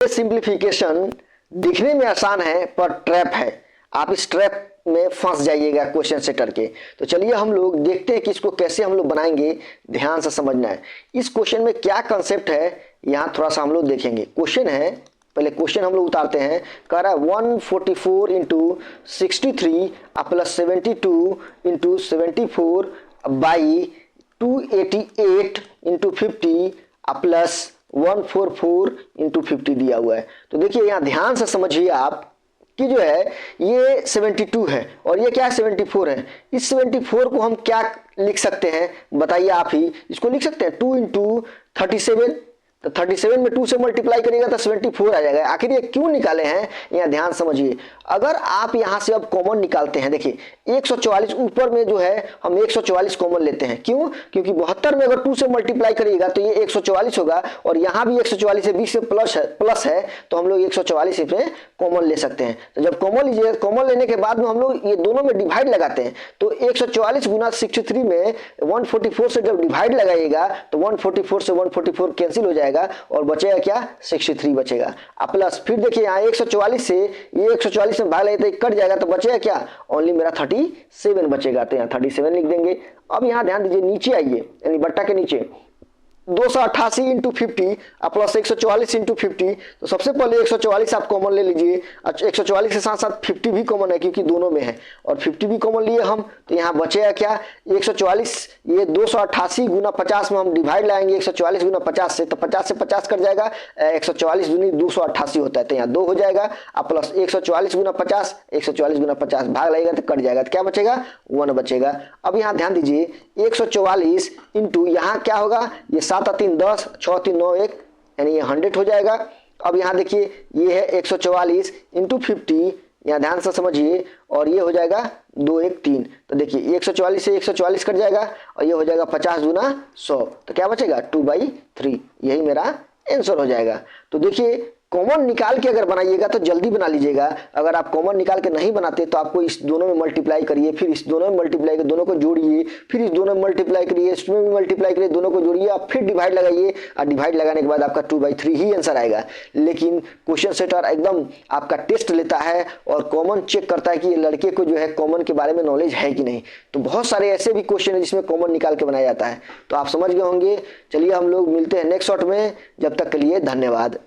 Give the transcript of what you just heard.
ये सिंप्लीफिकेशन दिखने में आसान है पर ट्रैप है, आप इस ट्रैप में फंस जाइएगा क्वेश्चन सेटर के। तो चलिए हम लोग देखते हैं कि इसको कैसे हम लोग बनाएंगे, ध्यान से समझना है। इस क्वेश्चन में क्या कंसेप्ट है यहाँ थोड़ा सा हम लोग देखेंगे। क्वेश्चन है, पहले क्वेश्चन हम लोग उतारते हैं। कह रहा है 144 into 63 plus 72 into 74 by 288 into 50 plus 144 into 50 दिया हुआ है। तो देखिए यहाँ ध्यान से समझिए आप कि जो है ये 72 है और ये क्या है 74 है। इस 74 को हम क्या लिख सकते हैं बताइए, आप ही इसको लिख सकते हैं 2 इंटू 37। तो 37 में 2 से मल्टीप्लाई करिएगा तो 74 आ जाएगा। आखिर ये क्यों निकाले हैं यहाँ ध्यान समझिए। अगर आप यहाँ से अब कॉमन निकालते हैं, देखिए 144 ऊपर में जो है हम 144 कॉमन लेते हैं। क्यों? क्योंकि 72 में अगर 2 से मल्टीप्लाई करिएगा तो ये 144 होगा और यहाँ भी 144 है, 20 से प्लस है तो हम लोग 144 इसमें कॉमन ले सकते हैं। तो जब कॉमन लीजिए, कॉमन लेने के बाद में हम लोग ये दोनों में डिवाइड लगाते हैं। तो 144 गुना 63 में 144 से जब डिवाइड लगाइएगा तो 144 से 144 कैंसिल हो जाएगा और बचेगा क्या 63 बचेगा। प्लस फिर देखिए यहाँ 144 से ये 144 में भाग लगे तो कट जाएगा तो बचेगा क्या, ओनली मेरा 37 बचेगा। तो यहाँ 37 लिख देंगे। अब यहाँ ध्यान दीजिए नीचे आइए, यानी बट्टा के नीचे 288 इंटू 50 प्लस 144 इंटू 50। तो सबसे पहले 144 आप कॉमन ले लीजिए। 144 के साथ साथ 50 भी कॉमन है क्योंकि दोनों में है और 50 भी कॉमन लिए हम। तो यहाँ बचेगा क्या 144, ये 288 गुना 50 में हम डिवाइड लाएंगे 144 गुना 50 से, तो 50 से 50 कट जाएगा। 144 दूनी 288 होता है तो यहाँ 2 हो जाएगा। प्लस 144 गुना 50, 144 गुना 50 भाग लगेगा तो कट जाएगा तो क्या बचेगा 1 बचेगा। अब यहाँ ध्यान दीजिए 144 इंटू यहाँ क्या होगा, ये 7 और 3 10, 6 और 3 9 1, यानी ये 100 हो जाएगा। अब यहाँ देखिए ये है 144 इंटू 50, यहाँ ध्यान से समझिए, और ये हो जाएगा 2 1 3। तो देखिए 144 से 144 कट जाएगा और ये हो जाएगा 50 गुना 100, तो क्या बचेगा 2/3। यही मेरा आंसर हो जाएगा। तो देखिए कॉमन निकाल के अगर बनाइएगा तो जल्दी बना लीजिएगा। अगर आप कॉमन निकाल के नहीं बनाते तो आपको इस दोनों में मल्टीप्लाई करिए, फिर इस दोनों में मल्टीप्लाई करिए, दोनों को जोड़िए, फिर इस दोनों में मल्टीप्लाई करिए, इसमें भी मल्टीप्लाई करिए, दोनों को जोड़िए, आप फिर डिवाइड लगाइए और डिवाइड लगाने के बाद आपका 2/3 ही आंसर आएगा। लेकिन क्वेश्चन सेटर एकदम आपका टेस्ट लेता है और कॉमन चेक करता है कि ये लड़के को जो है कॉमन के बारे में नॉलेज है कि नहीं। तो बहुत सारे ऐसे भी क्वेश्चन है जिसमें कॉमन निकाल के बनाया जाता है। तो आप समझ गए होंगे। चलिए हम लोग मिलते हैं नेक्स्ट शॉट में, जब तक के लिए धन्यवाद।